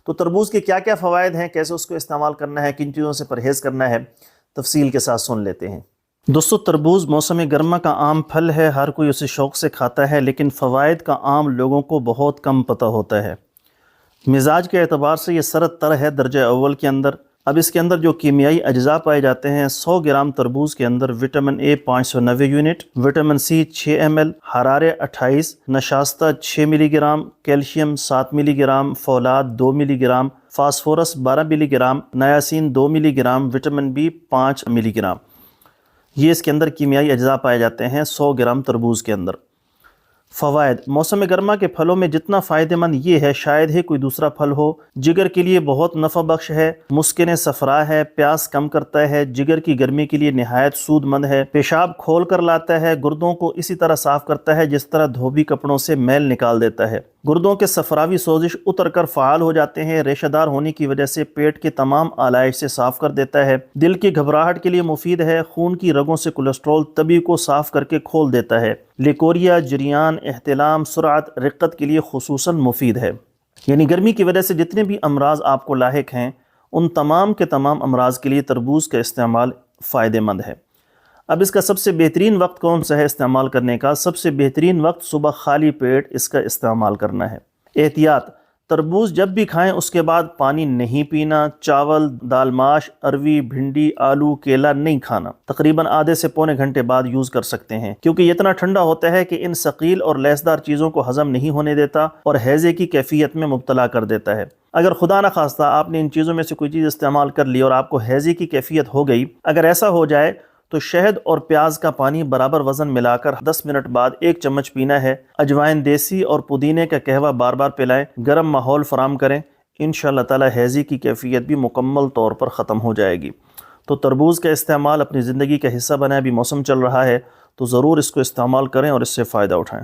تو تربوز کے کیا کیا فوائد ہیں، کیسے اس کو استعمال کرنا ہے، کن چیزوں سے پرہیز کرنا ہے، تفصیل کے ساتھ سن لیتے ہیں۔ دوستو، تربوز موسم گرما کا عام پھل ہے، ہر کوئی اسے شوق سے کھاتا ہے، لیکن فوائد کا عام لوگوں کو بہت کم پتہ ہوتا ہے۔ مزاج کے اعتبار سے یہ سرد تر ہے درجہ اول کے اندر۔ اب اس کے اندر جو کیمیائی اجزاء پائے جاتے ہیں، 100 گرام تربوز کے اندر vitamin A 590 unit, vitamin C 6 ml، حرارے 28، نشاستہ 6 ملی گرام، کیلشیم 7 ملی گرام، فولاد 2 ملی گرام، فاسفورس 12 ملی گرام، نایاسین 2 ملی گرام، وٹامن بی 5 ملی گرام، یہ اس کے اندر کیمیائی اجزاء پائے جاتے ہیں 100 گرام تربوز کے اندر۔ فوائد: موسم گرما کے پھلوں میں جتنا فائدہ مند یہ ہے شاید ہی کوئی دوسرا پھل ہو۔ جگر کے لیے بہت نفع بخش ہے، مسکن صفرا ہے، پیاس کم کرتا ہے، جگر کی گرمی کے لیے نہایت سود مند ہے، پیشاب کھول کر لاتا ہے، گردوں کو اسی طرح صاف کرتا ہے جس طرح دھوبی کپڑوں سے میل نکال دیتا ہے، گردوں کے صفراوی سوزش اتر کر فعال ہو جاتے ہیں، ریشہ دار ہونے کی وجہ سے پیٹ کے تمام آلائش سے صاف کر دیتا ہے، دل کی گھبراہٹ کے لیے مفید ہے، خون کی رگوں سے کولیسٹرول طبی کو صاف کر کے کھول دیتا ہے، لیکوریا، جریان، احتلام، سرعت، رقت کے لیے خصوصاً مفید ہے۔ یعنی گرمی کی وجہ سے جتنے بھی امراض آپ کو لاحق ہیں ان تمام کے تمام امراض کے لیے تربوز کا استعمال فائدہ مند ہے۔ اب اس کا سب سے بہترین وقت کون سا ہے استعمال کرنے کا؟ سب سے بہترین وقت صبح خالی پیٹ اس کا استعمال کرنا ہے۔ احتیاط: تربوز جب بھی کھائیں اس کے بعد پانی نہیں پینا، چاول، دال ماش، اروی، بھنڈی، آلو، کیلا نہیں کھانا۔ تقریباً آدھے سے پونے گھنٹے بعد یوز کر سکتے ہیں، کیونکہ یہ اتنا ٹھنڈا ہوتا ہے کہ ان ثقیل اور لیسدار چیزوں کو ہضم نہیں ہونے دیتا اور ہیضے کی کیفیت میں مبتلا کر دیتا ہے۔ اگر خدا نخواستہ آپ نے ان چیزوں میں سے کوئی چیز استعمال کر لی اور آپ کو ہیضے کی کیفیت ہو گئی، اگر ایسا ہو جائے تو شہد اور پیاز کا پانی برابر وزن ملا کر 10 منٹ بعد 1 چمچ پینا ہے۔ اجوائن، دیسی اور پودینے کا قہوہ بار بار پلائیں، گرم ماحول فراہم کریں، انشاءاللہ تعالی ہیضے کی کیفیت بھی مکمل طور پر ختم ہو جائے گی۔ تو تربوز کا استعمال اپنی زندگی کا حصہ بنائیں۔ ابھی موسم چل رہا ہے تو ضرور اس کو استعمال کریں اور اس سے فائدہ اٹھائیں۔